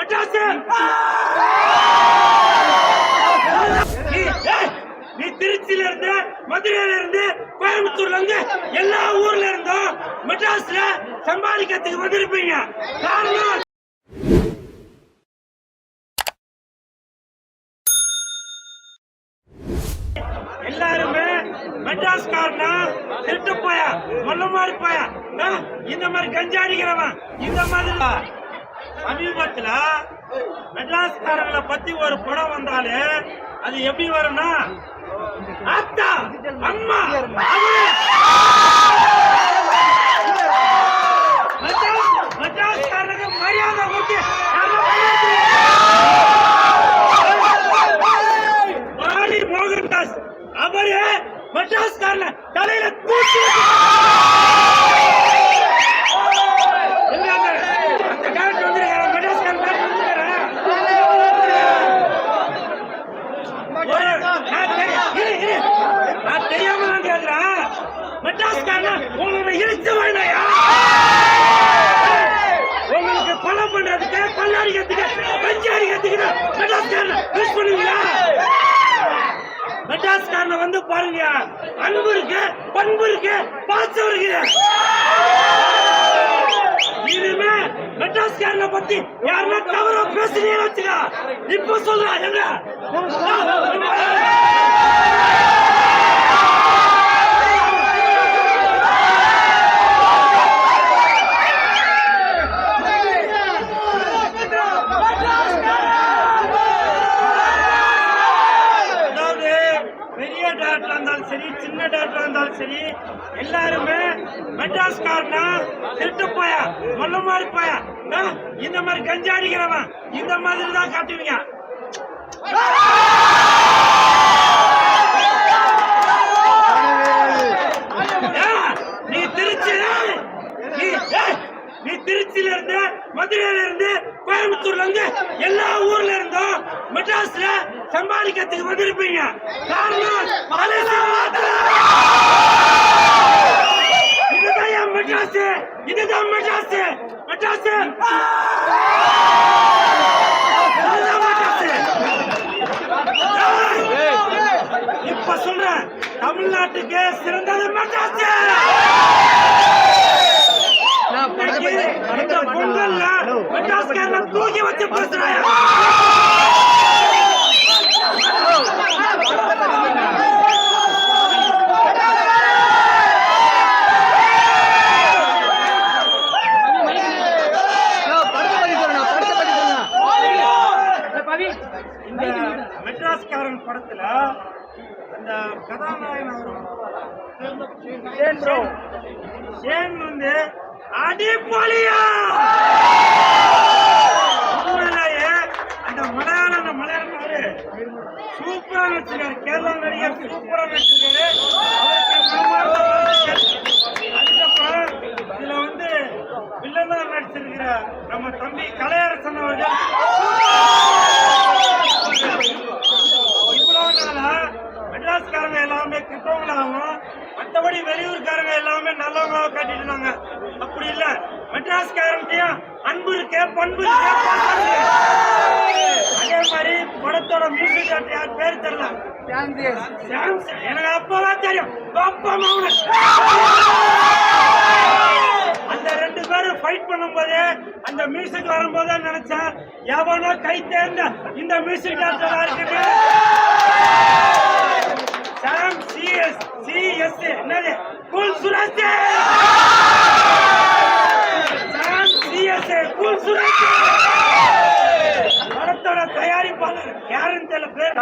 மெட்ராஸ் நீ திருச்சியில இருந்து மதுரையில இருந்து கோயம்புத்தூர்ல இருந்து எல்லா ஊர்ல இருந்தும் மெட்ராஸ்ல சம்பாதிக்கிறதுக்கு வந்திருப்பீங்க. காரணம் எல்லாருமே மெட்ராஸ்காரனா திருட்டு போயா மொல்ல மாதிரி போயா இந்த மாதிரி கஞ்சா அடிக்கிறவன் இந்த மாதிரி. சமீபத்துல மெட்ராஸ்காரங்களை பத்தி ஒரு படம் வந்தாலே அது எப்படி வரும்னா அத்தா அம்மா மெட்ராஸ்காரனுக்கு மரியாதை கொடுத்து மோகன்தாஸ் அவரு மெட்ராஸ்காரன தலையில தூக்கி தெரியாம நான் கேக்குறேன். மெட்ராஸ்காரன உங்களை இழுத்து வேணையா உங்களுக்கு கொலை பண்றதுக்கு கொள்ளாடிக்கிறதுக்கு கஞ்சி அடிக்கிறதுக்கு மெட்ராஸ்காரன யூஸ் பண்ணுவீங்களா? மெட்ராஸ்காரன வந்து பாருங்க, அன்பு இருக்கு, பண்பு இருக்கு, பாசம் இருக்கு. இனிமே மெட்ராஸ்காரனை பத்தி யாருன்னா தவறா பேசுறீங்கன்னு வச்சுக்கா இப்ப சொல்றா எங்க சரி, சின்ன டாக்டரா இருந்தாலும் சரி, எல்லாருமே மெட்ராஸ்காரனா திருட்டு போயா மொல்ல மாதிரி போயா இந்த மாதிரி கஞ்சா அடிக்கிறவன் இந்த மாதிரி தான் காட்டுவீங்க. நீ திருச்சியில இருந்து மதுரையில இருந்து கோயம்புத்தூர்ல இருந்து எல்லா ஊர்ல இருந்தும் மெட்ராஸ்ல சம்பாதிக்கிறதுக்கு வந்திருப்பீங்க. காரணம் இதுதான் மெட்ராஸ், இதுதான் மெட்ராஸ், மெட்ராஸ் இப்ப சொல்றேன், தமிழ்நாட்டுக்கு சிறந்தது மெட்ராஸ். பொங்கல்ல மெட்ராஸ்காரனை தூக்கி வச்சு பேசுறாங்க. இந்த மெட்ராஸ்காரன் படத்துல அந்த கதாநாயகன் வந்து அடிப்பொலியா அந்த மலையாளக்காரு சூப்பரா நடிச்சிருக்காரு. கேரளா நடிகர் சூப்பரா நடிச்சிருக்காரு. அதுக்கப்புறம் இதுல வந்து வில்லனா நடிச்சிருக்கிற நம்ம தம்பி கலையரசன் அவர்கள் இவ்வளவு நாளா மெட்ராஸ்காரங்க எல்லாமே கெட்டவங்களாகவும் மற்றபடி வெளியூர்காரங்க எல்லாமே நல்லவங்களாக காட்டிட்டு இருந்தாங்க. அப்படி இல்ல, மெட்ராஸ்காரன்ட்டையும் அன்பு இருக்கு, பண்பு இருக்கு. அதே மாதிரி படத்தோட மியூசிக் டைரக்டர் யார் பேர் தெரியல, எனக்கு அப்பதான் தெரியும். அந்த ரெண்டு பேரும் ஃபைட் பண்ணும் போது அந்த மியூசிக் வரும்போது நினைச்சேன், எவனோ கை தேர்ந்த இந்த மியூசிக் டைரக்டர் இருக்குது. சாம் சிஎஸ் என்னது கூல் சுரேஷ், சாம் சிஎஸ் கூல் சுரேஷ். படத்தோட தயாரிப்பாளர் யாருன்னு தெரியல, பேர்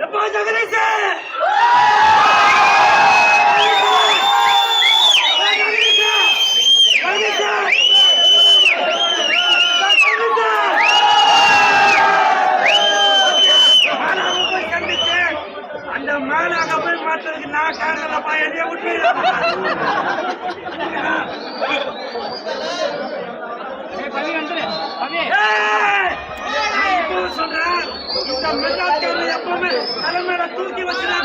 எப்போ ஜெகதீஷ் அந்த மேலாக போய் மாற்றதுக்கு நான் காரணப்பா, என்னைய விட்டு சொல்றேன். இந்த மெட்ராஸ்காரன் எப்பவுமே தலைமையில தூக்கி வச்சுனா